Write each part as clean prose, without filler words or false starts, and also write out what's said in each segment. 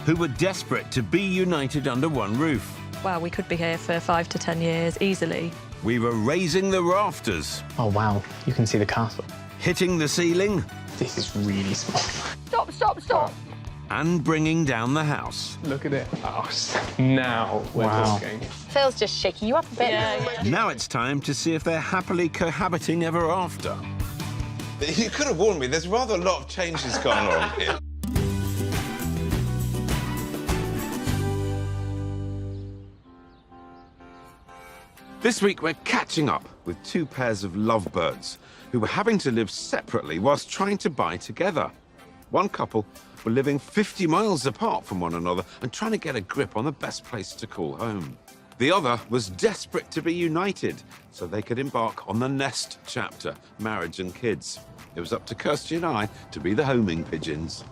who were desperate to be united under one roof. Well, we could be here for 5 to 10 years, easily. We were raising the rafters. Oh, wow. You can see the castle. Hitting the ceiling. This is really small. Stop, stop, stop! And bringing down the house. Look at it. Oh, now we're talking. Phil's just shaking you up a bit. Yeah. Now it's time to see if they're happily cohabiting ever after. You could have warned me. There's rather a lot of changes going on here. This week, we're catching up with two pairs of lovebirds who were having to live separately whilst trying to buy together. One couple were living 50 miles apart from one another and trying to get a grip on the best place to call home. The other was desperate to be united so they could embark on the nest chapter, marriage and kids. It was up to Kirsty and I to be the homing pigeons.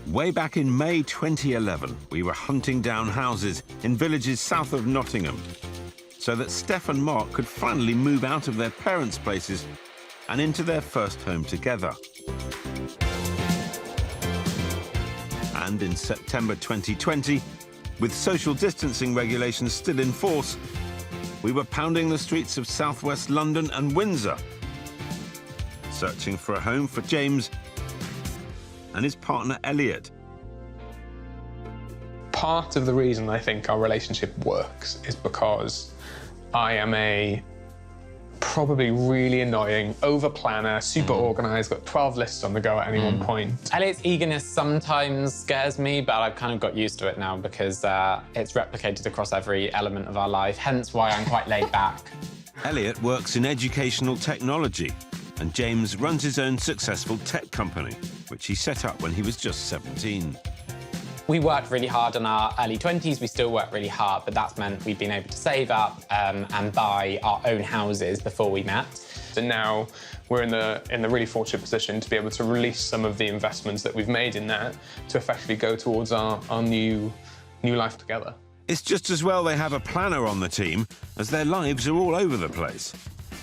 Way back in May 2011, we were hunting down houses in villages south of Nottingham so that Steph and Mark could finally move out of their parents' places and into their first home together. And in September 2020, with social distancing regulations still in force, we were pounding the streets of southwest London and Windsor, searching for a home for James and his partner Elliot. Part of the reason I think our relationship works is because I am a probably really annoying over-planner, super organised, got 12 lists on the go at any one point. Elliot's eagerness sometimes scares me, but I've kind of got used to it now because it's replicated across every element of our life, hence why I'm quite laid back. Elliot works in educational technology, and James runs his own successful tech company, which he set up when he was just 17. We worked really hard in our early 20s, we still work really hard, but that's meant we've been able to save up and buy our own houses before we met. And now we're in the really fortunate position to be able to release some of the investments that we've made in that to effectively go towards our new life together. It's just as well they have a planner on the team, as their lives are all over the place.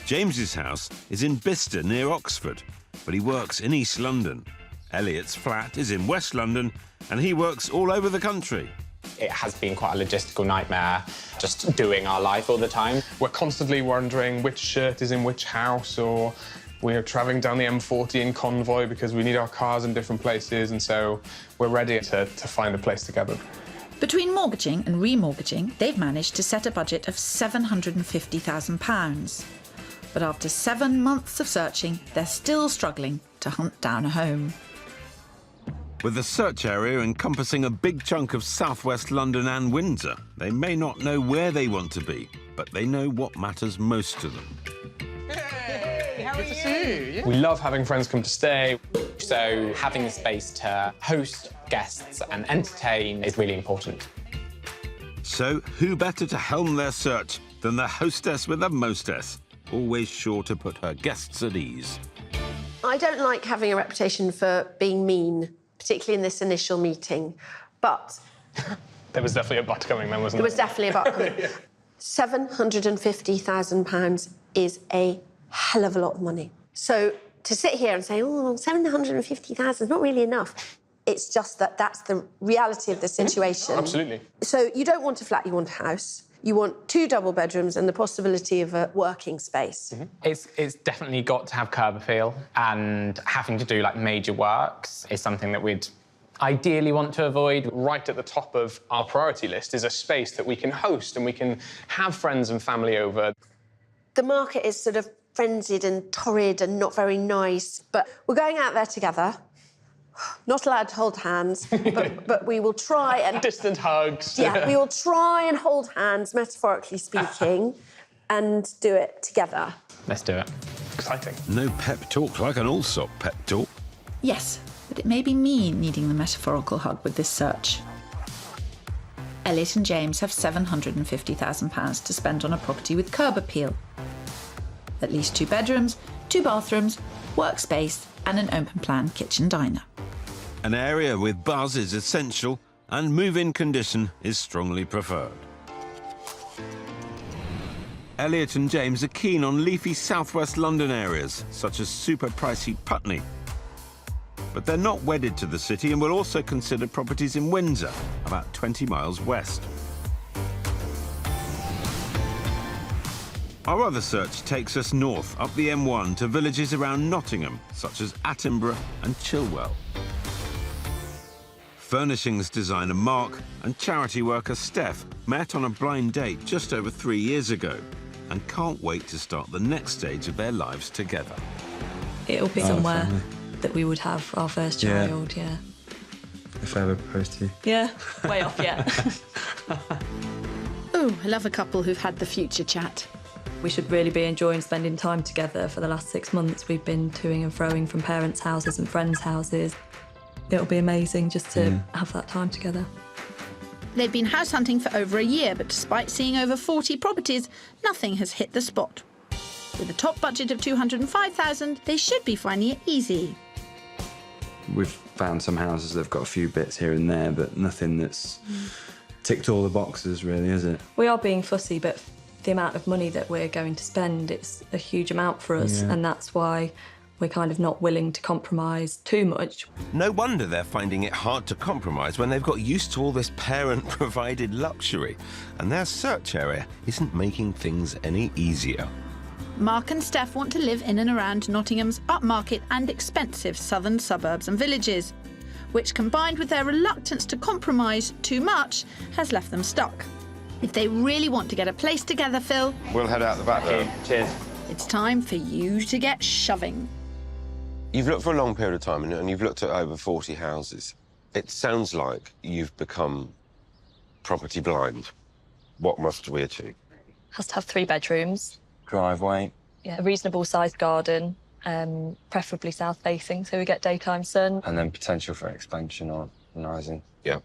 James's house is in Bicester, near Oxford, but he works in East London. Elliot's flat is in West London, and he works all over the country. It has been quite a logistical nightmare, just doing our life all the time. We're constantly wondering which shirt is in which house, or we're travelling down the M40 in convoy because we need our cars in different places, and so we're ready to find a place together. Between mortgaging and remortgaging, they've managed to set a budget of £750,000. But after 7 months of searching, they're still struggling to hunt down a home. With the search area encompassing a big chunk of southwest London and Windsor, they may not know where they want to be, but they know what matters most to them. Hey, how are you? We love having friends come to stay. So having the space to host guests and entertain is really important. So who better to helm their search than the hostess with the mostess, always sure to put her guests at ease. I don't like having a reputation for being mean, particularly in this initial meeting, but... There was definitely a butt coming then, wasn't there? There was definitely a butt coming. Yeah. £750,000 is a hell of a lot of money. So to sit here and say, oh, 750,000 is not really enough, it's just that that's the reality of the situation. Absolutely. So you don't want a flat, you want a house. You want 2 double bedrooms and the possibility of a working space. It's definitely got to have curb appeal, and having to do like major works is something that we'd ideally want to avoid. Right at the top of our priority list is a space that we can host and we can have friends and family over. The market is sort of frenzied and torrid and not very nice, but we're going out there together. Not allowed to hold hands, but we will try and... Distant hugs. Yeah, we will try and hold hands, metaphorically speaking, and do it together. Let's do it. Exciting. No pep talk like an Allsop pep talk. Yes, but it may be me needing the metaphorical hug with this search. Elliot and James have £750,000 to spend on a property with curb appeal. At least 2 bedrooms, 2 bathrooms, workspace, and an open-plan kitchen diner. An area with buzz is essential, and move-in condition is strongly preferred. Elliot and James are keen on leafy southwest London areas, such as super pricey Putney. But they're not wedded to the city and will also consider properties in Windsor, about 20 miles west. Our other search takes us north, up the M1, to villages around Nottingham, such as Attenborough and Chilwell. Furnishings designer Mark and charity worker Steph met on a blind date just over 3 years ago and can't wait to start the next stage of their lives together. It'll be somewhere that we would have our first child, yeah. If I ever propose to you. Yeah, way off yet. Oh, I love a couple who've had the future chat. We should really be enjoying spending time together. For the last 6 months, we've been toing and froing from parents' houses and friends' houses. It'll be amazing just to have that time together. They've been house hunting for over a year, but despite seeing over 40 properties, nothing has hit the spot. With a top budget of $205,000, they should be finding it easy. We've found some houses that have got a few bits here and there, but nothing that's ticked all the boxes, really, is it? We are being fussy, but the amount of money that we're going to spend, it's a huge amount for us, and that's why we're kind of not willing to compromise too much. No wonder they're finding it hard to compromise when they've got used to all this parent-provided luxury, and their search area isn't making things any easier. Mark and Steph want to live in and around Nottingham's upmarket and expensive southern suburbs and villages, which, combined with their reluctance to compromise too much, has left them stuck. If they really want to get a place together, Phil, We'll head out the back there. Cheers. it's time for you to get shoving. You've looked for a long period of time, and you've looked at over 40 houses. It sounds like you've become property blind. What must we achieve? Has to have 3 bedrooms, Driveway. yeah, a reasonable sized garden, preferably south facing, so we get daytime sun. And then potential for expansion or rising. Yeah.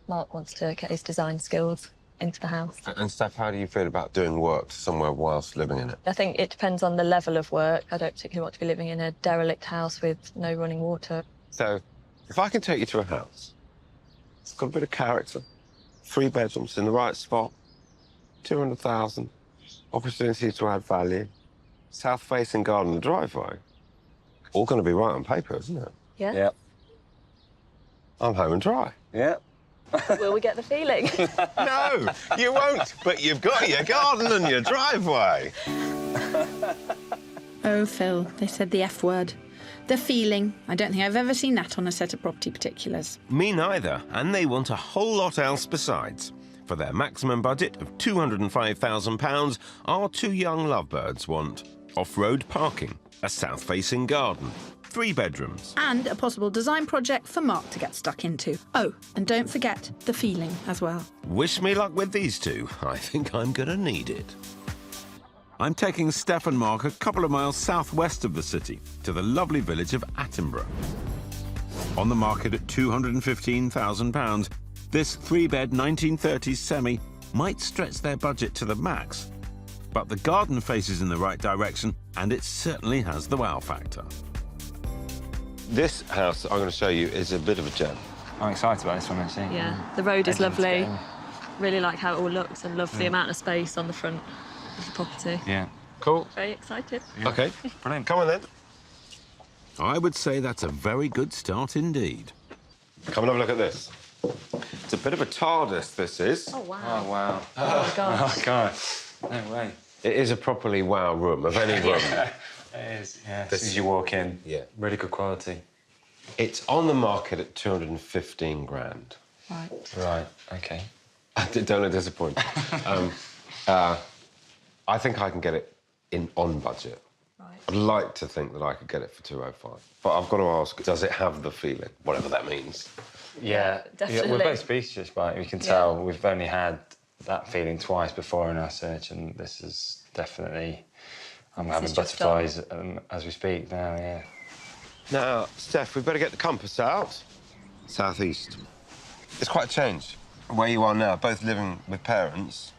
Mark wants to get his design skills into the house. And Steph, how do you feel about doing work somewhere whilst living in it? I think it depends on the level of work. I don't particularly want to be living in a derelict house with no running water. So, if I can take you to a house, it's got a bit of character, 3 bedrooms in the right spot, 200,000, opportunity to add value, south-facing garden and driveway, all going to be right on paper, isn't it? Yeah? Yep. I'm home and dry. Yep. Will we get the feeling? No, you won't, but you've got your garden and your driveway. Oh, Phil, they said the F word. The feeling. I don't think I've ever seen that on a set of property particulars. Me neither, and they want a whole lot else besides. For their maximum budget of £205,000, our 2 young lovebirds want off-road parking, a south-facing garden, 3 bedrooms. And a possible design project for Mark to get stuck into. Oh, and don't forget the feeling as well. Wish me luck with these 2. I think I'm gonna need it. I'm taking Steph and Mark a couple of miles southwest of the city to the lovely village of Attenborough. On the market at £215,000, this 3-bed 1930s semi might stretch their budget to the max. But the garden faces in the right direction, and it certainly has the wow factor. This house that I'm going to show you is a bit of a gem. I'm excited about this one, actually. Yeah, the road is Legends lovely. game. Really like how it all looks and love the amount of space on the front of the property. Yeah. Cool. Very excited. OK. Brilliant. Come on, then. I would say that's a very good start indeed. Come and have a look at this. It's a bit of a TARDIS, this is. Oh, wow. Oh, wow. Oh, my gosh. Oh, God. No way. It is a properly wow room of any room. It is, yeah. As soon as you walk in, Yeah. really good quality. It's on the market at 215 grand. Right. Right, OK. Don't look disappointed. I think I can get it on budget. Right. I'd like to think that I could get it for 205. But I've got to ask, does it have the feeling? Whatever that means. Yeah, definitely. we're both speechless by it. We can tell we've only had that feeling twice before in our search, and this is definitely... I'm having is just butterflies as we speak now, yeah. Now, Steph, we better get the compass out. Southeast. It's quite a change where you are now, both living with parents,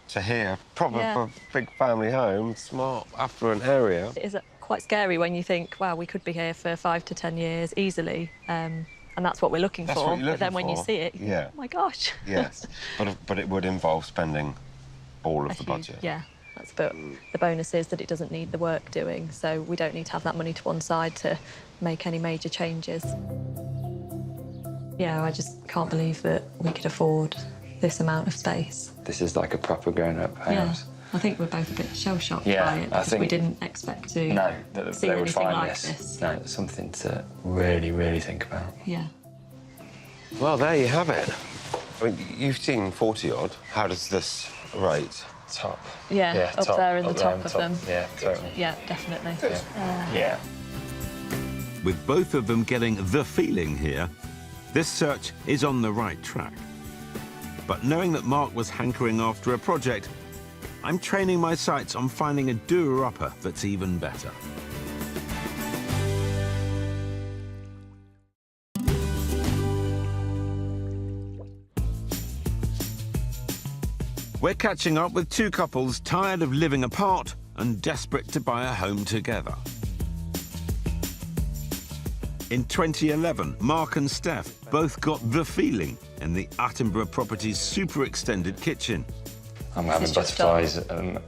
to here, proper big family home, smart, affluent area. It is quite scary when you think, wow, we could be here for 5 to 10 years easily. And that's what we're looking That's for. what you're But then looking when you for. see it, you Yeah. think, oh my gosh. Yes, but it would involve spending all of the Huge- budget. Yeah. That's but the bonus is that it doesn't need the work doing, so we don't need to have that money to one side to make any major changes. Yeah, I just can't believe that we could afford this amount of space. This is like a proper grown-up house. Yeah, I think we're both a bit shell-shocked Yeah, by it I because think- we didn't expect to No, that see they would anything find like this. this. No, it's something to really, really think about. Yeah. Well, there you have it. I mean, you've seen 40-odd. How does this rate? Top. Yeah, up top, there in the up top on of top. them. Yeah, totally. Yeah, definitely. Yeah. With both of them getting the feeling here, this search is on the right track. But knowing that Mark was hankering after a project, I'm training my sights on finding a doer-upper that's even better. We're catching up with two couples tired of living apart and desperate to buy a home together. In 2011, Mark and Steph both got the feeling in the Attenborough property's super extended kitchen. I'm having is just butterflies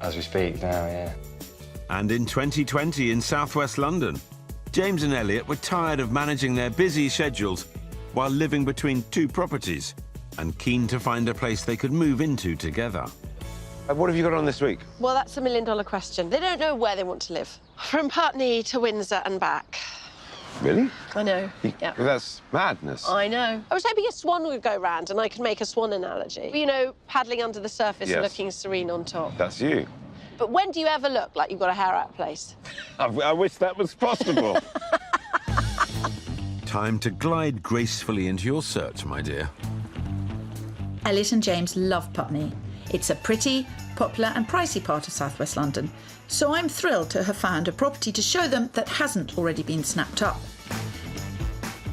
as we speak now, yeah. And in 2020 in southwest London, James and Elliot were tired of managing their busy schedules while living between two properties and keen to find a place they could move into together. What have you got on this week? Well, that's $1 million question. They don't know where they want to live. From Putney to Windsor and back. Really? I know. Yeah. That's madness. I know. I was hoping a swan would go round and I could make a swan analogy. You know, paddling under the surface and Yes. looking serene on top. That's you. But when do you ever look like you've got a hair out of place? I wish that was possible. Time to glide gracefully into your search, my dear. Elliot and James love Putney. It's a pretty, popular and pricey part of southwest London, so I'm thrilled to have found a property to show them that hasn't already been snapped up.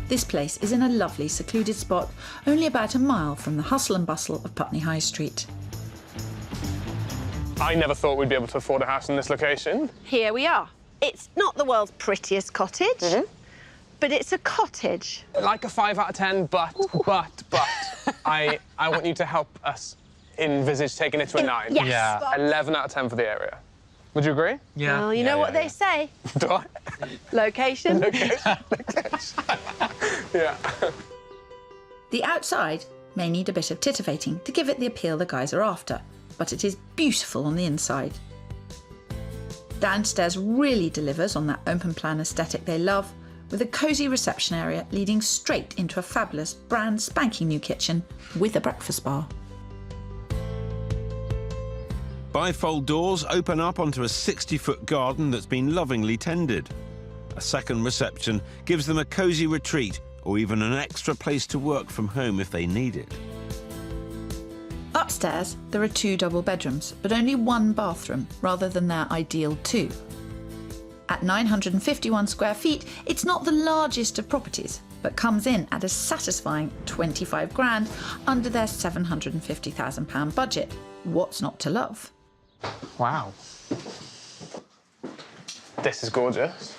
This place is in a lovely secluded spot, only about a mile from the hustle and bustle of Putney High Street. I never thought we'd be able to afford a house in this location. Here we are. It's not the world's prettiest cottage, but it's a cottage. Like a 5 out of 10, but I want you to help us envisage taking it to a 9. Yes. Yeah. but- 11 out of 10 for the area. Would you agree? Yeah. Well, you know what they say. Do I? Location. Yeah. The outside may need a bit of titivating to give it the appeal the guys are after, but it is beautiful on the inside. Downstairs really delivers on that open plan aesthetic they love, with a cosy reception area leading straight into a fabulous brand spanking new kitchen with a breakfast bar. Bifold doors open up onto a 60-foot garden that's been lovingly tended. A second reception gives them a cosy retreat or even an extra place to work from home if they need it. Upstairs, there are 2 double bedrooms, but only 1 bathroom, rather than their ideal 2. At 951 square feet, it's not the largest of properties, but comes in at a satisfying 25 grand under their £750,000 budget. What's not to love? Wow. This is gorgeous.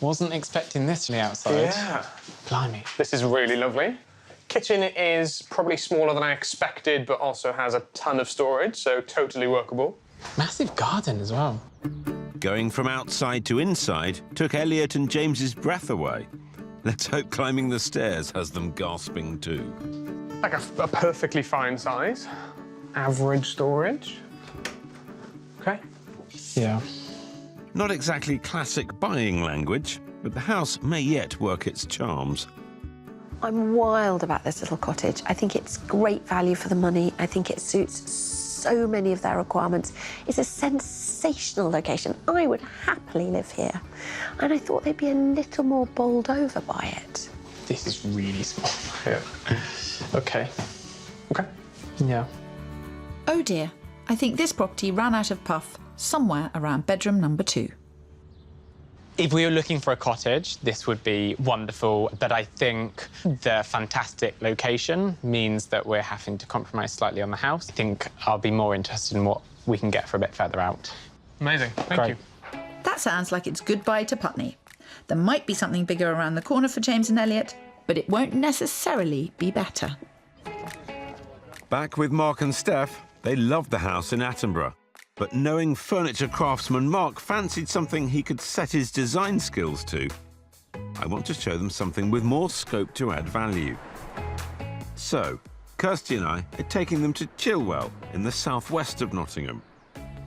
Wasn't expecting this from the outside. Yeah. Blimey. This is really lovely. Kitchen is probably smaller than I expected, but also has a ton of storage, so totally workable. Massive garden as well. Going from outside to inside took Elliot and James's breath away. Let's hope climbing the stairs has them gasping too. Like a perfectly fine size. Average storage. Okay. Yeah. Not exactly classic buying language, but the house may yet work its charms. I'm wild about this little cottage. I think it's great value for the money. I think it suits so many of their requirements. It's a sensational location. I would happily live here. And I thought they'd be a little more bowled over by it. This is really small. Yeah. Okay. Okay. Yeah. Oh dear, I think this property ran out of puff somewhere around bedroom number 2. If we were looking for a cottage, this would be wonderful, but I think the fantastic location means that we're having to compromise slightly on the house. I think I'll be more interested in what we can get for a bit further out. Amazing. Thank Great. you. That sounds like it's goodbye to Putney. There might be something bigger around the corner for James and Elliot, but it won't necessarily be better. Back with Mark and Steph, they love the house in Attenborough. But knowing furniture craftsman Mark fancied something he could set his design skills to, I want to show them something with more scope to add value. So, Kirsty and I are taking them to Chilwell in the southwest of Nottingham.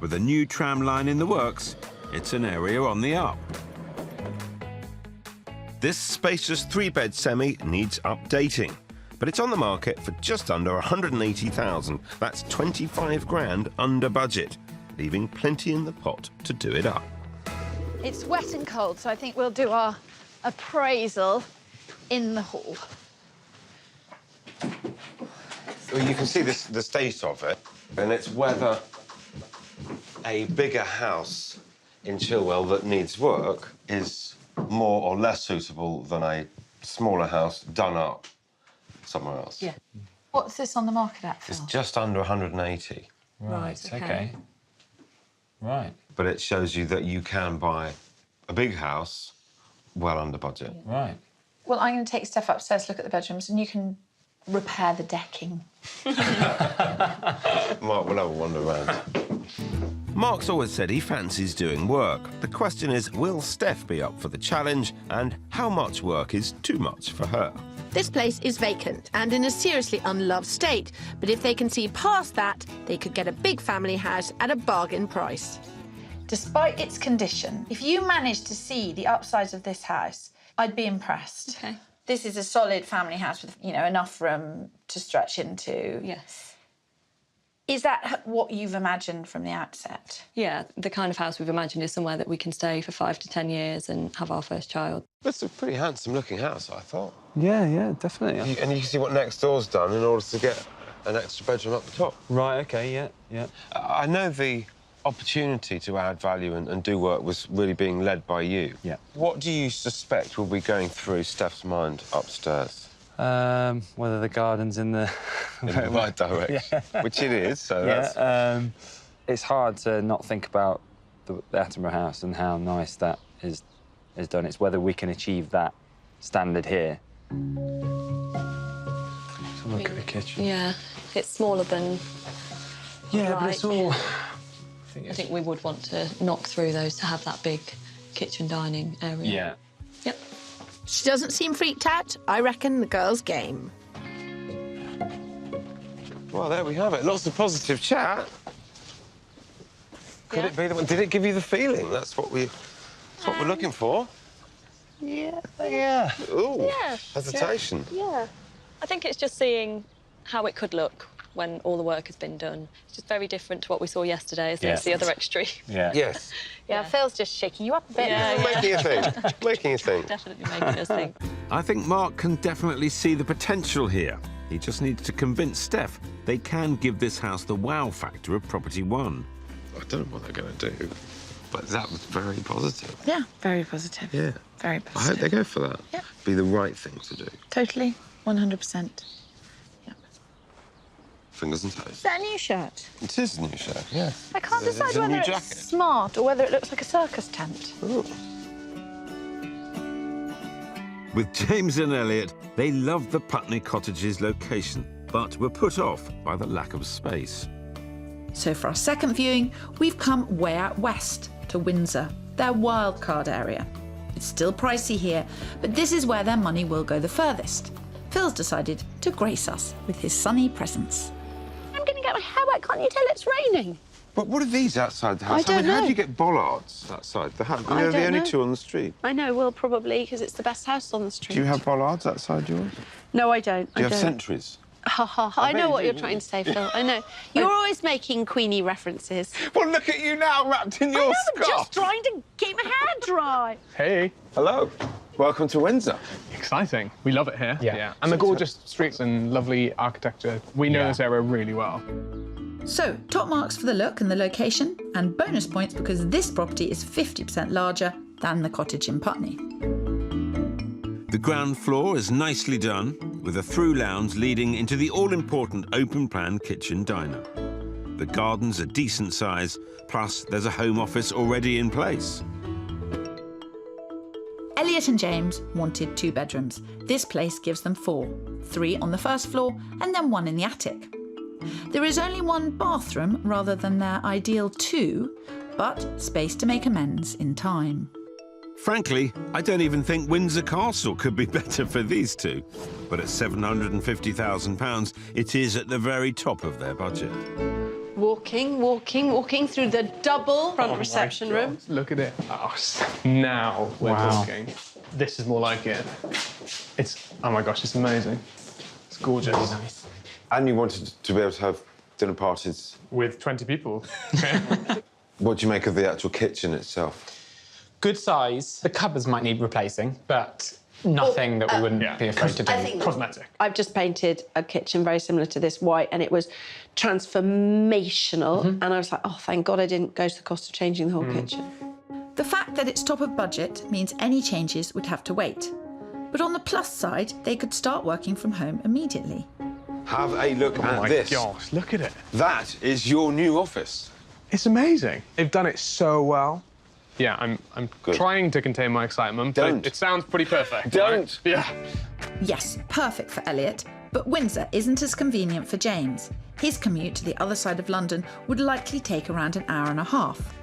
With a new tram line in the works, it's an area on the up. This spacious 3-bed semi needs updating, but it's on the market for just under 180,000. That's 25 grand under budget, leaving plenty in the pot to do it up. It's wet and cold, so I think we'll do our appraisal in the hall. Well, you can see the state of it, and it's whether a bigger house in Chilwell that needs work is more or less suitable than a smaller house done up somewhere else. Yeah. What's this on the market at, Phil? It's just under 180. Right, okay. Right. But it shows you that you can buy a big house well under budget. Right. Well, I'm going to take Steph upstairs to look at the bedrooms, and you can repair the decking. Mark will have a wander around. Mark's always said he fancies doing work. The question is, will Steph be up for the challenge, and how much work is too much for her? This place is vacant and in a seriously unloved state, but if they can see past that, they could get a big family house at a bargain price. Despite its condition, if you managed to see the upsides of this house, I'd be impressed. Okay. This is a solid family house with, you know, enough room to stretch into. Yes. Is that what you've imagined from the outset? Yeah, the kind of house we've imagined is somewhere that we can stay for 5 to 10 years and have our first child. That's a pretty handsome-looking house, I thought. Yeah, definitely. And you can see what next door's done in order to get an extra bedroom up the top. Right, OK, yeah. I know the opportunity to add value and do work was really being led by you. Yeah. What do you suspect will be going through Steph's mind upstairs? Whether the garden's in the... In the right direction, which it is, so that's... It's hard to not think about the Attenborough house and how nice that is done. It's whether we can achieve that standard here. Let's have a look at the kitchen. Yeah, it's smaller than... Yeah, but it's all... I think we would want to knock through those to have that big kitchen dining area. Yeah. Yep. She doesn't seem freaked out. I reckon the girl's game. Well, there we have it. Lots of positive chat. Could it be the one? Did it give you the feeling? That's what we're looking for. Yeah. Ooh, Yeah. hesitation. Yeah. I think it's just seeing how it could look when all the work has been done. It's just very different to what we saw yesterday, isn't it? It's the other extreme. Yeah. Yes. Yeah, Phil's just shaking you up a bit. Making you think. Making you think. Definitely making us think. I think Mark can definitely see the potential here. He just needs to convince Steph they can give this house the wow factor of Property One. I don't know what they're going to do, but that was very positive. Yeah, very positive. Yeah. Very I hope positive. they go for that. Yep. Be the right thing to do. Totally, 100%. Fingers and toes. Is that a new shirt? It is a new shirt, yeah. I can't There's decide a whether new it's jacket. smart or whether it looks like a circus tent. Ooh. With James and Elliot, they loved the Putney Cottages location, but were put off by the lack of space. So for our second viewing, we've come way out west to Windsor, their wildcard area. It's still pricey here, but this is where their money will go the furthest. Phil's decided to grace us with his sunny presence. I'm going to get my hair wet. Can't you tell it's raining? But what are these outside the house? I don't How know. do you get bollards outside the house? I They're the don't only know. two on the street. I know, well, probably, because it's the best house on the street. Do you have bollards outside yours? No, I don't. Do you I have don't. sentries? Ha ha ha. I bet know you what do, you're don't trying you? to say, Phil. I know. You're always making Queenie references. Well, look at you now, wrapped in your I'm scarf. just trying to keep my hair dry. Hey, Hello. Welcome to Windsor. exciting. We love it here. Yeah. And the gorgeous streets and lovely architecture. We know this area really well. So, top marks for the look and the location, and bonus points because this property is 50% larger than the cottage in Putney. The ground floor is nicely done, with a through lounge leading into the all-important open-plan kitchen diner. The garden's a decent size, plus there's a home office already in place. Elliot and James wanted 2 bedrooms. This place gives them 4, 3 on the first floor and then 1 in the attic. There is only one bathroom rather than their ideal 2, but space to make amends in time. Frankly, I don't even think Windsor Castle could be better for these two. But at £750,000, it is at the very top of their budget. Walking through the double front reception room. Look at it. Oh, now we're talking. This is more like it. It's, oh my gosh, it's amazing. It's gorgeous. Really nice. And you wanted to be able to have dinner parties. With 20 people. What do you make of the actual kitchen itself? Good size. The cupboards might need replacing, but nothing that we wouldn't be afraid to do. I think Cosmetic. I've just painted a kitchen very similar to this white, and it was transformational. And I was like, oh, thank God I didn't go to the cost of changing the whole kitchen. The fact that it's top of budget means any changes would have to wait. But on the plus side, they could start working from home immediately. Have a look at this. Oh my gosh, look at it. That is your new office. It's amazing. They've done it so well. Yeah, I'm trying to contain my excitement, Don't. but it sounds pretty perfect. Don't. Right? Yeah. Yes, perfect for Elliot, but Windsor isn't as convenient for James. His commute to the other side of London would likely take around an hour and a half.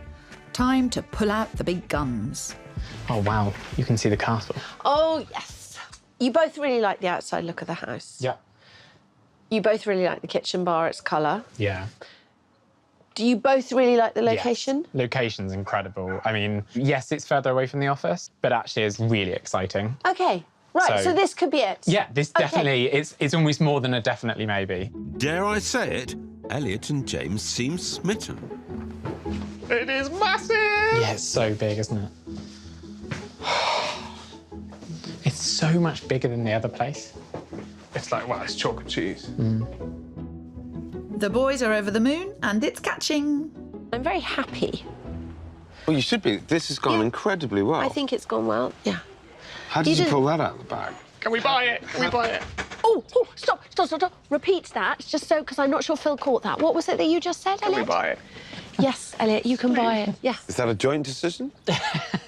Time to pull out the big guns. Oh, wow. You can see the castle. Oh, yes. You both really like the outside look of the house. Yeah. You both really like the kitchen bar, its colour. Yeah. Do you both really like the location? Yes. Location's incredible. I mean, yes, it's further away from the office, but actually it's really exciting. OK, right, so this could be it. Yeah, this definitely, it's almost more than a definitely maybe. Dare I say it, Elliot and James seem smitten. It is massive! Yeah, it's so big, isn't it? It's so much bigger than the other place. It's like, wow, it's chalk and cheese. The boys are over the moon and it's catching. I'm very happy. Well, you should be. This has gone incredibly well. I think it's gone well, yeah. How did you pull that out of the bag? Can we buy it? Can we buy it? Oh, stop. Repeat that, just so, because I'm not sure Phil caught that. What was it that you just said, Can Elliot? we buy it? Yes, Elliot, you can buy it, yeah. Is that a joint decision?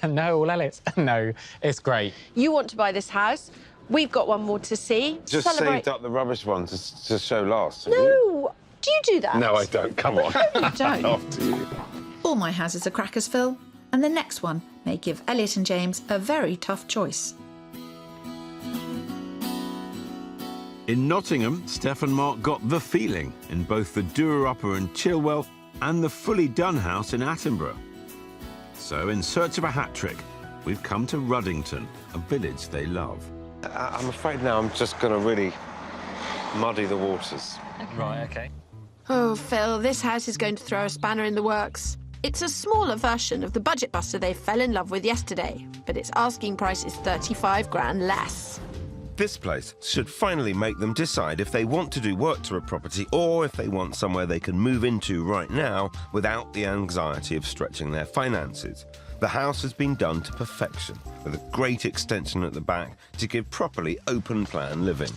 No, all Elliot's. No, it's great. You want to buy this house. We've got one more to see. Just saved up the rubbish one to show last. No! Do you do that? No, I don't. Come on. Don't. After you. All my houses are crackers, Phil, and the next one may give Elliot and James a very tough choice. In Nottingham, Steph and Mark got the feeling in both the doer-upper in Chilwell and the fully done house in Attenborough. So, in search of a hat-trick, we've come to Ruddington, a village they love. I'm afraid now I'm just going to really muddy the waters. Right, OK. Oh, Phil, this house is going to throw a spanner in the works. It's a smaller version of the budget buster they fell in love with yesterday, but its asking price is 35 grand less. This place should finally make them decide if they want to do work to a property or if they want somewhere they can move into right now without the anxiety of stretching their finances. The house has been done to perfection, with a great extension at the back to give properly open-plan living.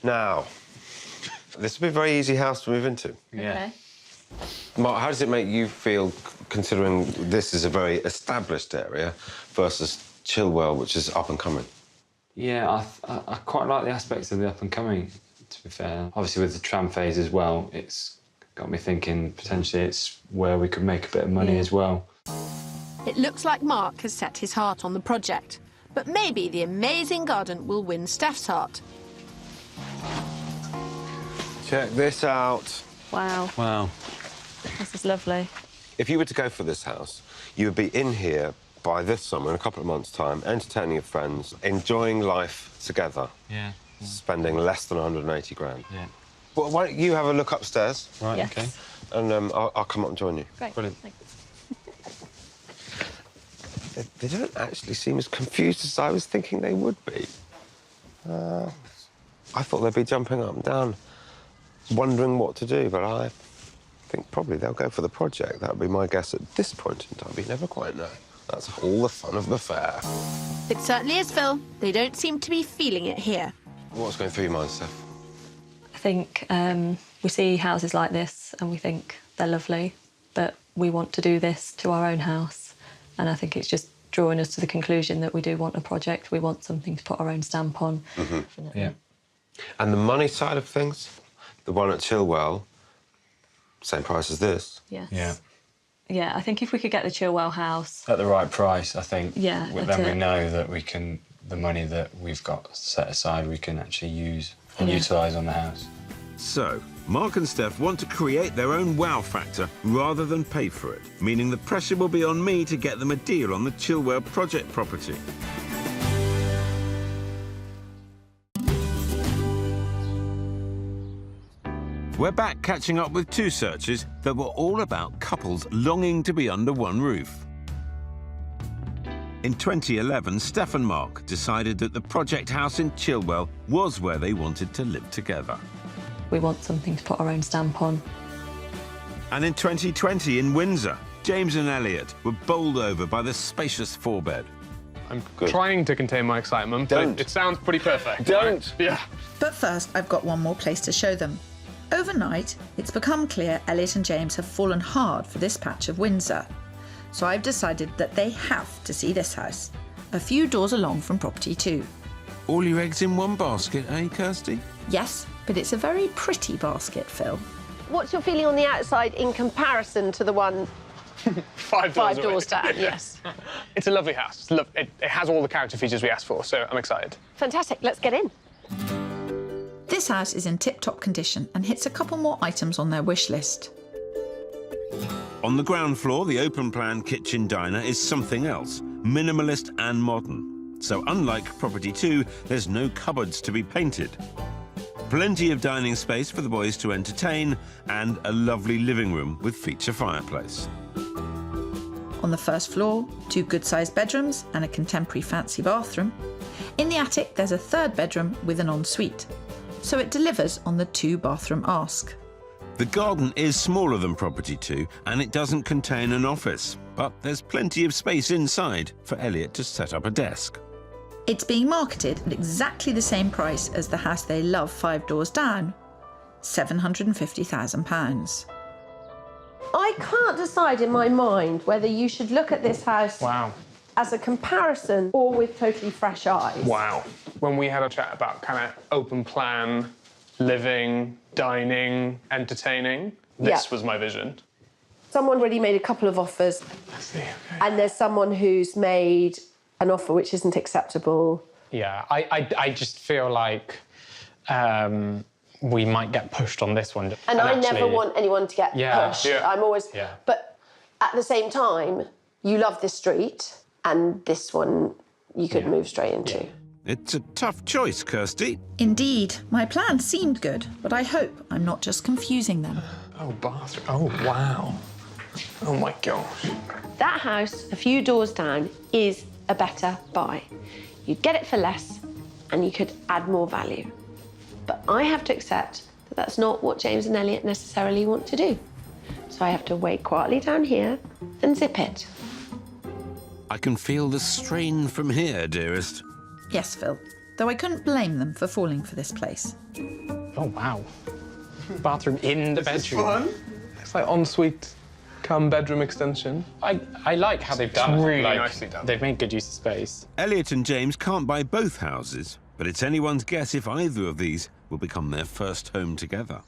Now, this will be a very easy house to move into. Yeah. Mark, how does it make you feel, considering this is a very established area versus Chilwell, which is up and coming? Yeah, I quite like the aspects of the up and coming, to be fair. Obviously, with the tram phase as well, it's got me thinking potentially it's where we could make a bit of money as well. It looks like Mark has set his heart on the project, but maybe the amazing garden will win Steph's heart. Check this out. Wow, Wow. this is lovely. If you were to go for this house, you would be in here by this summer, in a couple of months' time, entertaining your friends, enjoying life together, Yeah. spending less than 180 grand. Yeah. Well, why don't you have a look upstairs, Right, Yes. OK. and I'll come up and join you. Great. Brilliant. Thanks. They don't actually seem as confused as I was thinking they would be. I thought they'd be jumping up and down, wondering what to do, but I think probably they'll go for the project. That would be my guess at this point in time, but you never quite know. That's all the fun of the fair. It certainly is, Phil. They don't seem to be feeling it here. What's going through your mind, Steph? I think we see houses like this and we think they're lovely, but we want to do this to our own house. And I think it's just drawing us to the conclusion that we do want a project, we want something to put our own stamp on. Yeah. And the money side of things, the one at Chilwell, same price as this. Yes. Yeah. Yeah, I think if we could get the Chilwell house... At the right price, I think. Yeah, Then we know that we can, the money that we've got set aside, we can actually use and utilise on the house. So, Mark and Steph want to create their own wow factor rather than pay for it, meaning the pressure will be on me to get them a deal on the Chilwell project property. We're back catching up with two searches that were all about couples longing to be under one roof. In 2011, Steph and Mark decided that the project house in Chilwell was where they wanted to live together. We want something to put our own stamp on. And in 2020 in Windsor, James and Elliot were bowled over by the spacious four-bed. I'm trying to contain my excitement, Don't. but it sounds pretty perfect. Don't. Yeah. But first, I've got one more place to show them. Overnight, it's become clear Elliot and James have fallen hard for this patch of Windsor. So I've decided that they have to see this house, a few doors along from property 2. All your eggs in one basket, eh, Kirsty? Yes, but it's a very pretty basket, Phil. What's your feeling on the outside in comparison to the one 5 5 away. doors down? Yes. It's a lovely house. It has all the character features we asked for, so I'm excited. Fantastic. Let's get in. This house is in tip-top condition and hits a couple more items on their wish list. On the ground floor, the open-plan kitchen diner is something else, minimalist and modern. So unlike property 2, there's no cupboards to be painted. Plenty of dining space for the boys to entertain and a lovely living room with feature fireplace. On the first floor, 2 good-sized bedrooms and a contemporary fancy bathroom. In the attic, there's a 3rd bedroom with an ensuite. So it delivers on the 2-bathroom ask. The garden is smaller than property 2 and it doesn't contain an office, but there's plenty of space inside for Elliot to set up a desk. It's being marketed at exactly the same price as the house they love 5 doors down, £750,000. I can't decide in my mind whether you should look at this house as a comparison or with totally fresh eyes. Wow. When we had a chat about kind of open plan, living, dining, entertaining, this was my vision. Someone already made a couple of offers. I see, okay. And there's someone who's made an offer which isn't acceptable. Yeah, I just feel like we might get pushed on this one. And I never want anyone to get pushed. Yeah. I'm always... Yeah. But at the same time, you love this street, and this one you could move straight into. Yeah. It's a tough choice, Kirsty. Indeed, my plan seemed good, but I hope I'm not just confusing them. Oh, bathroom. Oh, wow. Oh, my gosh. That house, a few doors down, is a better buy. You'd get it for less, and you could add more value. But I have to accept that that's not what James and Elliot necessarily want to do. So I have to wait quietly down here and zip it. I can feel the strain from here, dearest. Yes, Phil, though I couldn't blame them for falling for this place. Oh, wow. Bathroom in the bedroom. Fun. It's like ensuite come bedroom extension. I like how they've done It's it. really Like, nicely done. They've made good use of space. Elliot and James can't buy both houses, but it's anyone's guess if either of these will become their first home together.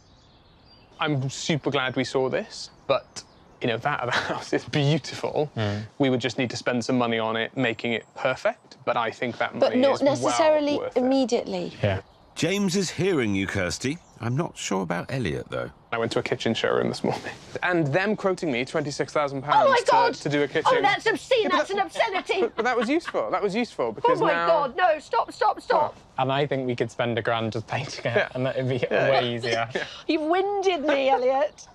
I'm super glad we saw this, but, you know, that other house is beautiful. We would just need to spend some money on it, making it perfect, but I think that money But not is necessarily well worth it. immediately. Yeah. James is hearing you, Kirsty. I'm not sure about Elliot, though. I went to a kitchen showroom this morning, and them quoting me £26,000 Oh, my God! to do a kitchen. Oh, that's obscene. That's an obscenity. But that was useful. That was useful Oh, because my now... God. No, stop, stop, stop. And I think we could spend £1,000 just painting it, and that'd be way easier. You've winded me, Elliot.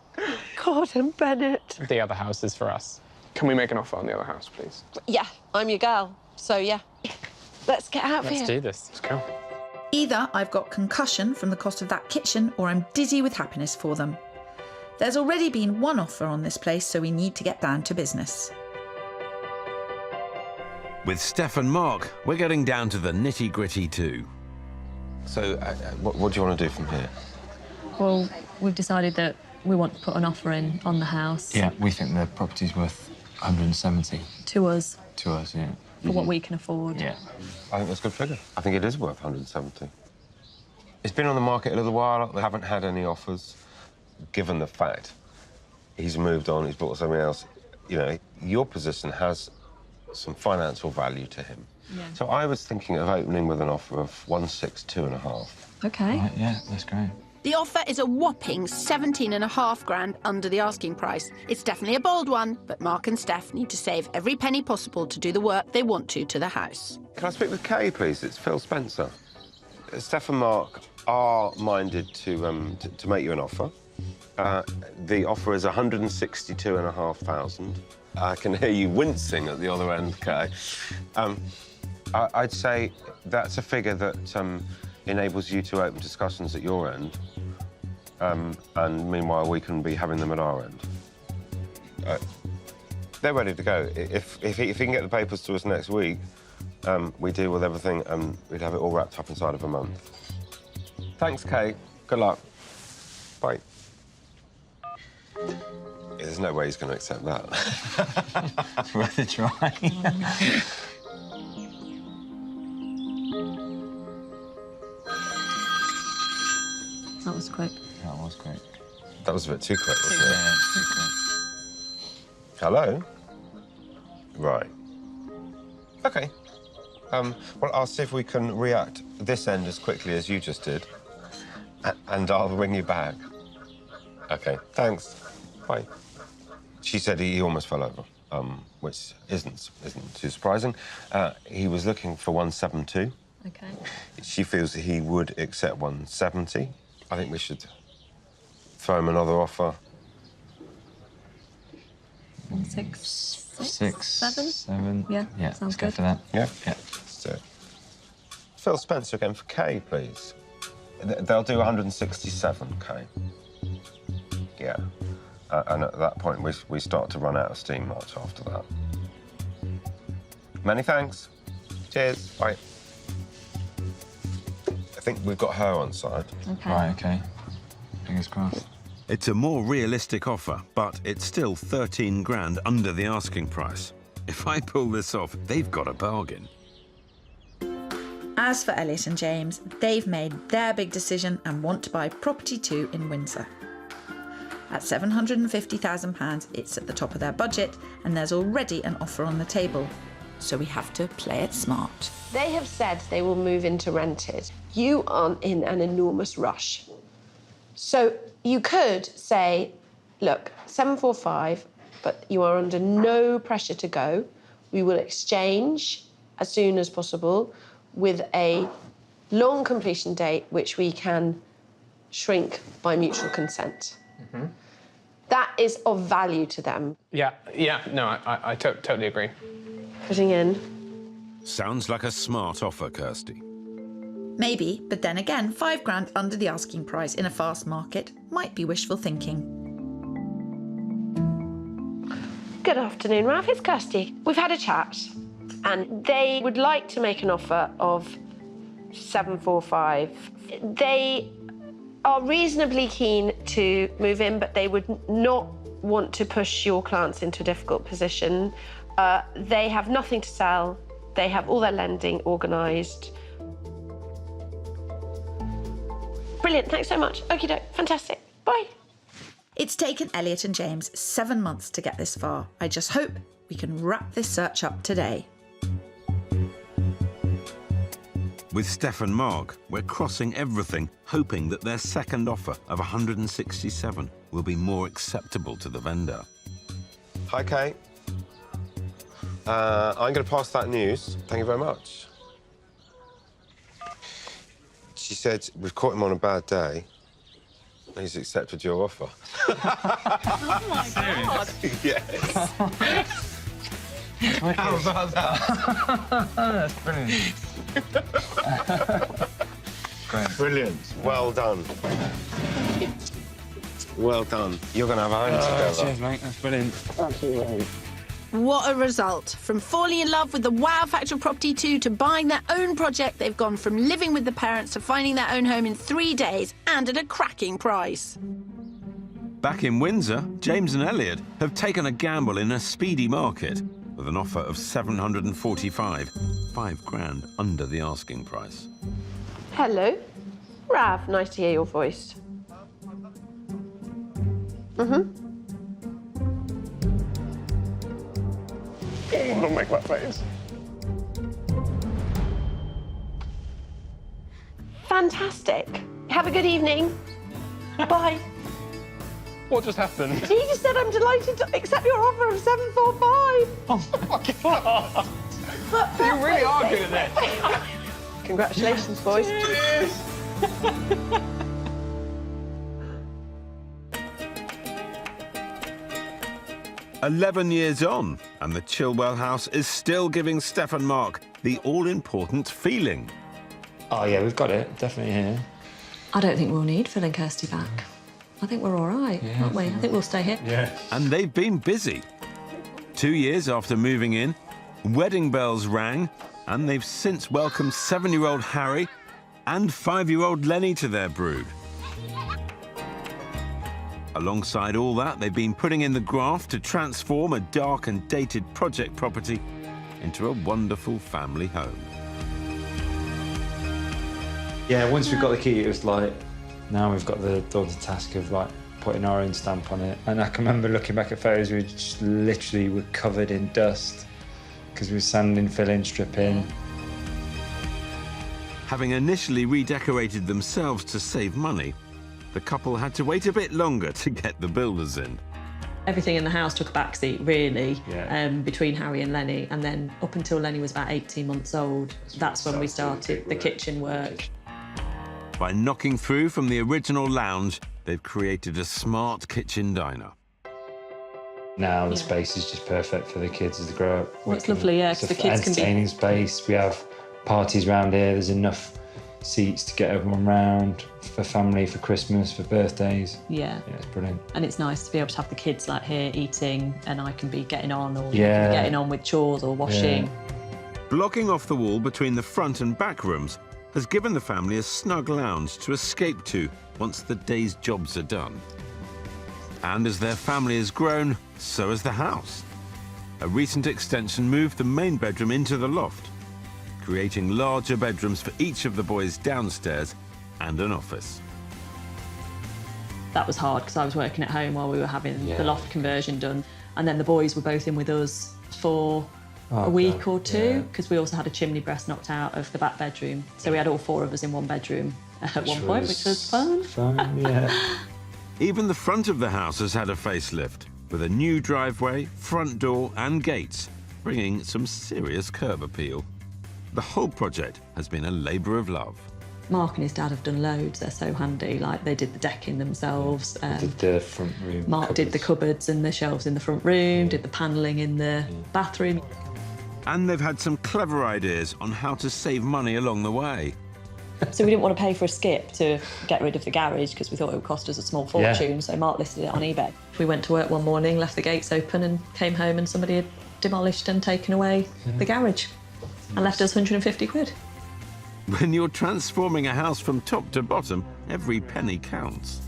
Gordon Bennett. The other house is for us. Can we make an offer on the other house, please? Yeah, I'm your girl. So, yeah. Let's get out of here. Let's do this. Let's go. Either I've got concussion from the cost of that kitchen, or I'm dizzy with happiness for them. There's already been one offer on this place, so we need to get down to business. With Steph and Mark, we're getting down to the nitty-gritty too. So, what do you want to do from here? Well, we've decided that we want to put an offer in on the house. Yeah, we think the property's worth 170 To us, to us, yeah. for what we can afford. Yeah. I think that's a good figure. I think it is worth 170. It's been on the market a little while. They haven't had any offers. Given the fact he's moved on, he's bought something else, you know, your position has some financial value to him. Yeah. So I was thinking of opening with an offer of 162.5. Okay. Right, yeah, that's great. The offer is a whopping 17.5 grand under the asking price. It's definitely a bold one, but Mark and Steph need to save every penny possible to do the work they want to the house. Can I speak with Kay, please? It's Phil Spencer. Steph and Mark are minded to make you an offer. The offer is 162.5 I can hear you wincing at the other end, Kay. I'd say that's a figure that enables you to open discussions at your end, and meanwhile we can be having them at our end. They're ready to go. If he can get the papers to us next week, we deal with everything and we'd have it all wrapped up inside of a month. Thanks, Kay. Good luck. Bye. There's no way he's going to accept that. It's worth a try. That was quick. That was quick. That was a bit too quick, wasn't it? Yeah, too quick. Hello? Right. OK. Well, I'll see if we can react this end as quickly as you just did, and I'll ring you back. OK, thanks. Bye. She said he almost fell over, which isn't too surprising. He was looking for 172. Okay. She feels that he would accept 170. I think we should throw him another offer. 7? Yeah, sounds let's go good. for that. Yeah? Yeah. So, Phil Spencer again for Kay, please. They'll do 167, Kay. Yeah. And at that point, we start to run out of steam much after that. Many thanks. Cheers. Bye. I think we've got her on side. Okay. Right, OK. Fingers crossed. It's a more realistic offer, but it's still 13 grand under the asking price. If I pull this off, they've got a bargain. As for Elliot and James, they've made their big decision and want to buy property 2 in Windsor. At £750,000, it's at the top of their budget, and there's already an offer on the table. So we have to play it smart. They have said they will move into rented. You aren't in an enormous rush. So you could say, look, 745, but you are under no pressure to go. We will exchange as soon as possible with a long completion date, which we can shrink by mutual consent. Mm-hmm. That is of value to them. Yeah, no, I totally agree. Putting in. Sounds like a smart offer, Kirsty. Maybe, but then again, 5 grand under the asking price in a fast market might be wishful thinking. Good afternoon, Ralph. It's Kirsty. We've had a chat, and they would like to make an offer of 745. They are reasonably keen to move in, but they would not want to push your clients into a difficult position. They have nothing to sell. They have all their lending organised. Brilliant, thanks so much. Okie doke, fantastic. Bye. It's taken Elliot and James 7 months to get this far. I just hope we can wrap this search up today. With Steph and Mark, we're crossing everything, hoping that their second offer of 167 will be more acceptable to the vendor. Hi, Kay. I'm going to pass that news. Thank you very much. She said we've caught him on a bad day. He's accepted your offer. Oh, my God. Yes. How about that? That's brilliant. Great. Brilliant. Well done. Well done. You're going to have a home together. Cheers, mate. That's brilliant. Absolutely. What a result. From falling in love with the wow factor of Property 2 to buying their own project, they've gone from living with the parents to finding their own home in 3 days and at a cracking price. Back in Windsor, James and Elliot have taken a gamble in a speedy market with an offer of 745, 5 grand under the asking price. Hello. Rav, nice to hear your voice. Don't make that face. Fantastic. Have a good evening. Bye. What just happened? He just said, I'm delighted to accept your offer of 745. Oh my God. You really are good at this. Congratulations, boys. Cheers. 11 years on, and the Chilwell house is still giving Steph and Mark the all-important feeling. Oh, yeah, we've got it. Definitely here. I don't think we'll need Phil and Kirsty back. I think we're all right, aren't we? I think we'll stay here. Yeah. And they've been busy. 2 years after moving in, wedding bells rang, and they've since welcomed 7-year-old Harry and 5-year-old Lenny to their brood. Alongside all that, they've been putting in the graft to transform a dark and dated project property into a wonderful family home. Yeah, once we got the key, it was like, now we've got the daunting task of like putting our own stamp on it. And I can remember looking back at photos, we just literally were covered in dust because we were sanding, filling, stripping. Having initially redecorated themselves to save money, the couple had to wait a bit longer to get the builders in. Everything in the house took a backseat, really, Yeah. between Harry and Lenny. And then up until Lenny was about 18 months old, that's when we started the kitchen work. By knocking through from the original lounge, they've created a smart kitchen diner. Now the space is just perfect for the kids as they grow up. Well, it's lovely, yeah, 'cause the kids can be... entertaining space. We have parties around here. There's enough seats to get everyone round for family, for Christmas, for birthdays. Yeah. Yeah, it's brilliant. And it's nice to be able to have the kids like here eating, and I can be getting on, or Yeah. getting on with chores or washing. Yeah. Blocking off the wall between the front and back rooms has given the family a snug lounge to escape to once the day's jobs are done. And as their family has grown, so has the house. A recent extension moved the main bedroom into the loft, creating larger bedrooms for each of the boys downstairs and an office. That was hard because I was working at home while we were having Yeah. the loft conversion done. And then the boys were both in with us for Oh, a week God, or two, yeah. because we also had a chimney breast knocked out of the back bedroom. So we had all 4 of us in one bedroom at one point, which was fun. Fun, yeah. Even the front of the house has had a facelift, with a new driveway, front door and gates, bringing some serious curb appeal. The whole project has been a labour of love. Mark and his dad have done loads. They're so handy. Like, they did the decking themselves. Did the front room Mark did the cupboards and the shelves in the front room, did the panelling in the bathroom. And they've had some clever ideas on how to save money along the way. So we didn't want to pay for a skip to get rid of the garage because we thought it would cost us a small fortune. So Mark listed it on eBay. We went to work one morning, left the gates open and came home, and somebody had demolished and taken away the garage and left us 150 quid. When you're transforming a house from top to bottom, every penny counts.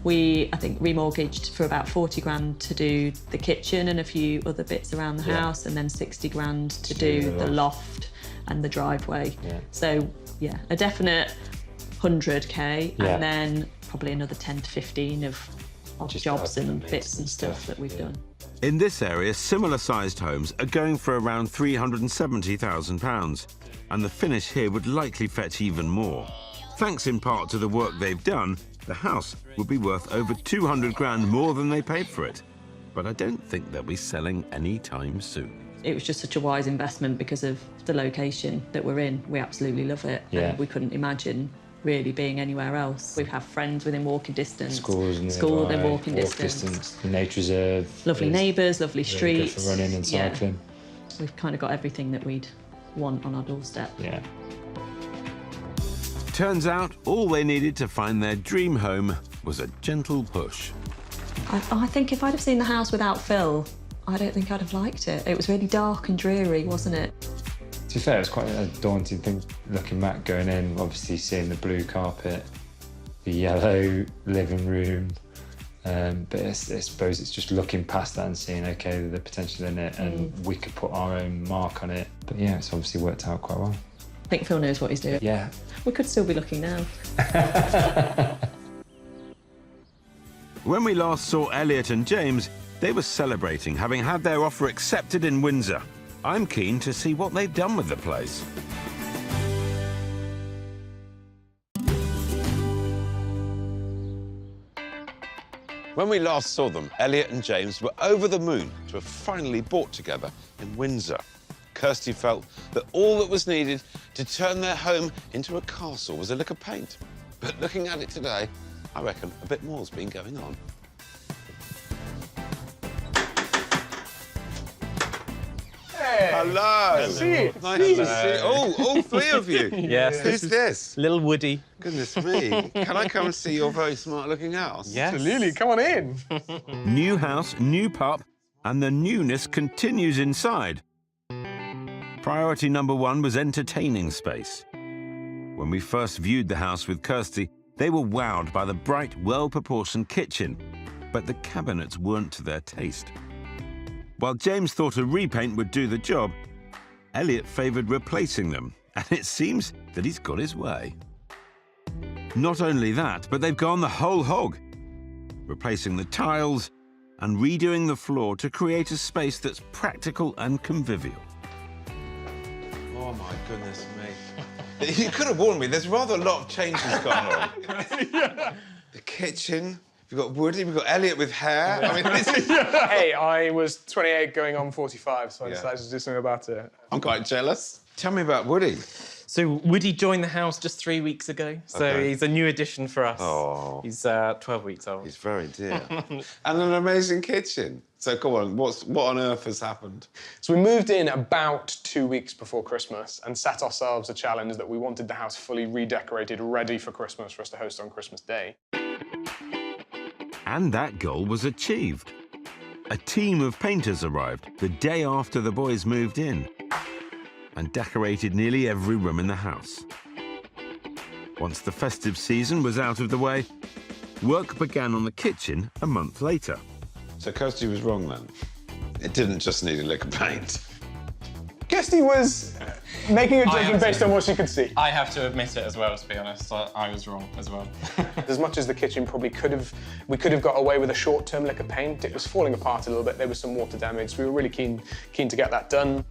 We, I think, remortgaged for about 40 grand to do the kitchen and a few other bits around the house, and then 60 grand to do the loft and the driveway. Yeah. So, yeah, a definite 100k, Yeah. and then probably another 10 to 15 of Just jobs and admin bits and and stuff stuff, that we've done. In this area, similar-sized homes are going for around £370,000, and the finish here would likely fetch even more. Thanks in part to the work they've done, the house would be worth over 200 grand more than they paid for it. But I don't think they'll be selling any time soon. It was just such a wise investment because of the location that we're in. We absolutely love it. Yeah. And we couldn't imagine really being anywhere else. We have friends within walking distance. Schools and School within walking distance. The nature reserve. Lovely is neighbours, lovely really good streets. for running and Yeah. cycling. We've kind of got everything that we'd want on our doorstep. Yeah. Turns out all they needed to find their dream home was a gentle push. I think if I'd have seen the house without Phil, I don't think I'd have liked it. It was really dark and dreary, wasn't it? To be fair, it's quite a daunting thing looking back, going in, obviously seeing the blue carpet, the yellow living room. But I suppose it's just looking past that and seeing, OK, the potential in it, and we could put our own mark on it. But yeah, it's obviously worked out quite well. I think Phil knows what he's doing. Yeah. We could still be looking now. When we last saw Elliot and James, they were celebrating having had their offer accepted in Windsor. I'm keen to see what they've done with the place. When we last saw them, Elliot and James were over the moon to have finally bought together in Windsor. Kirsty felt that all that was needed to turn their home into a castle was a lick of paint. But looking at it today, I reckon a bit more's been going on. Hey. Hello. Nice to see you. Nice to see you. Oh, all three of you. Yes. Who's this? Little Woody. Goodness me. Can I come and see your very smart-looking house? Yes. Absolutely, come on in. New house, new pup, and the newness continues inside. Priority number one was entertaining space. When we first viewed the house with Kirsty, they were wowed by the bright, well-proportioned kitchen, but the cabinets weren't to their taste. While James thought a repaint would do the job, Elliot favoured replacing them, and it seems that he's got his way. Not only that, but they've gone the whole hog, replacing the tiles and redoing the floor to create a space that's practical and convivial. Oh, my goodness me. You could have warned me. There's rather a lot of changes going on. Yeah. The kitchen. We've got Woody, we've got Elliot with hair. I mean, this is... Hey, I was 28 going on 45, so I decided to do something about it. I'm quite jealous. Tell me about Woody. So Woody joined the house just 3 weeks ago, so he's a new addition for us. Oh. He's 12 weeks old. He's very dear. And an amazing kitchen. So come on, what on earth has happened? So we moved in about 2 weeks before Christmas and set ourselves a challenge that we wanted the house fully redecorated, ready for Christmas, for us to host on Christmas Day. And that goal was achieved. A team of painters arrived the day after the boys moved in and decorated nearly every room in the house. Once the festive season was out of the way, work began on the kitchen a month later. So Kirsty was wrong then? It didn't just need a lick of paint. Kirsty was making a judgment based on what she could see. I have to admit it as well, to be honest. I was wrong as well. As much as the kitchen probably we could have got away with a short-term lick of paint. It was falling apart a little bit. There was some water damage. We were really keen to get that done.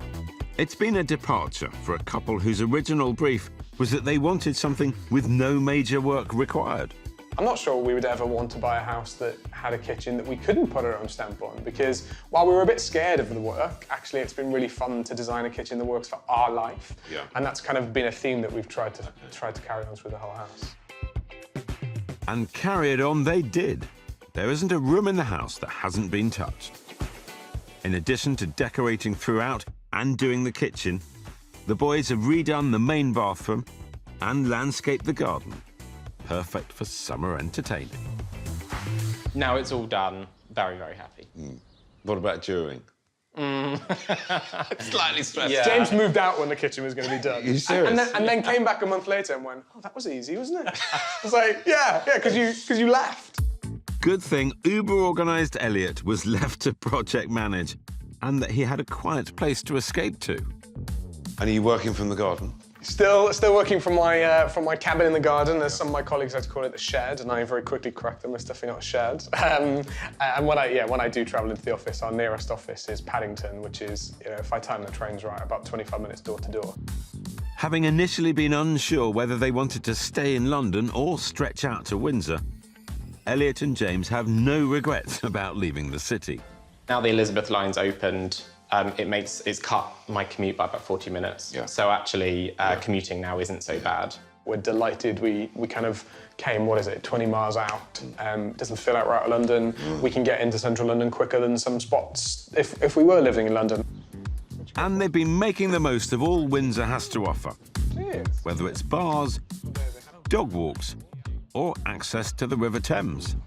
It's been a departure for a couple whose original brief was that they wanted something with no major work required. I'm not sure we would ever want to buy a house that had a kitchen that we couldn't put our own stamp on, because while we were a bit scared of the work, actually it's been really fun to design a kitchen that works for our life. Yeah. And that's kind of been a theme that we've tried to carry on through the whole house. And carry it on they did. There isn't a room in the house that hasn't been touched. In addition to decorating throughout and doing the kitchen, the boys have redone the main bathroom and landscaped the garden. Perfect for summer entertaining. Now it's all done. Very, very happy. What about during? Slightly stressed. Yeah. James moved out when the kitchen was going to be done. Are you serious? And then came back a month later and went, oh, that was easy, wasn't it? I was like, yeah, because you left. Good thing uber-organised Elliot was left to project manage and that he had a quiet place to escape to. And are you working from the garden? Still working from my cabin in the garden, as some of my colleagues like to call it, the shed, and I very quickly correct them. It's definitely not a shed. And when I do travel into the office, our nearest office is Paddington, which is, if I time the trains right, about 25 minutes door to door. Having initially been unsure whether they wanted to stay in London or stretch out to Windsor, Elliot and James have no regrets about leaving the city. Now the Elizabeth line's opened, it's cut my commute by about 40 minutes. Yeah. So actually, commuting now isn't so bad. We're delighted we kind of came, 20 miles out. Doesn't feel like we're out of London. We can get into central London quicker than some spots if we were living in London. And they've been making the most of all Windsor has to offer. Cheers. Whether it's bars, dog walks, or access to the River Thames.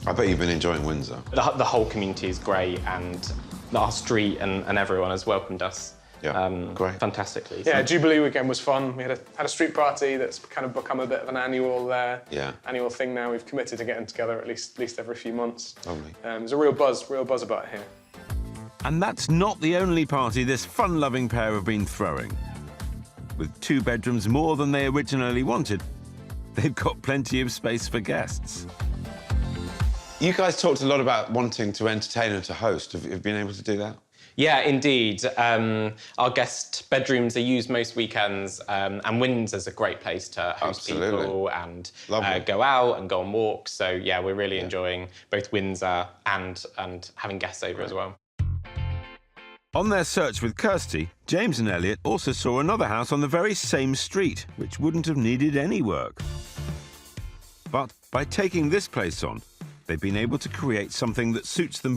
I bet you've been enjoying Windsor. The whole community is great, and our street and everyone has welcomed us Great. fantastically. Yeah, Jubilee weekend was fun. We had a street party that's kind of become a bit of an annual thing now. We've committed to getting together at least every few months. Lovely. There's a real buzz about it here. And that's not the only party this fun-loving pair have been throwing. With 2 bedrooms more than they originally wanted, they've got plenty of space for guests. You guys talked a lot about wanting to entertain and to host. Have you been able to do that? Yeah, indeed. Our guest bedrooms are used most weekends, and Windsor's a great place to host people and go out and go on walks. So, yeah, we're really enjoying both Windsor and having guests over as well. On their search with Kirsty, James and Elliot also saw another house on the very same street, which wouldn't have needed any work. But by taking this place on, they've been able to create something that suits them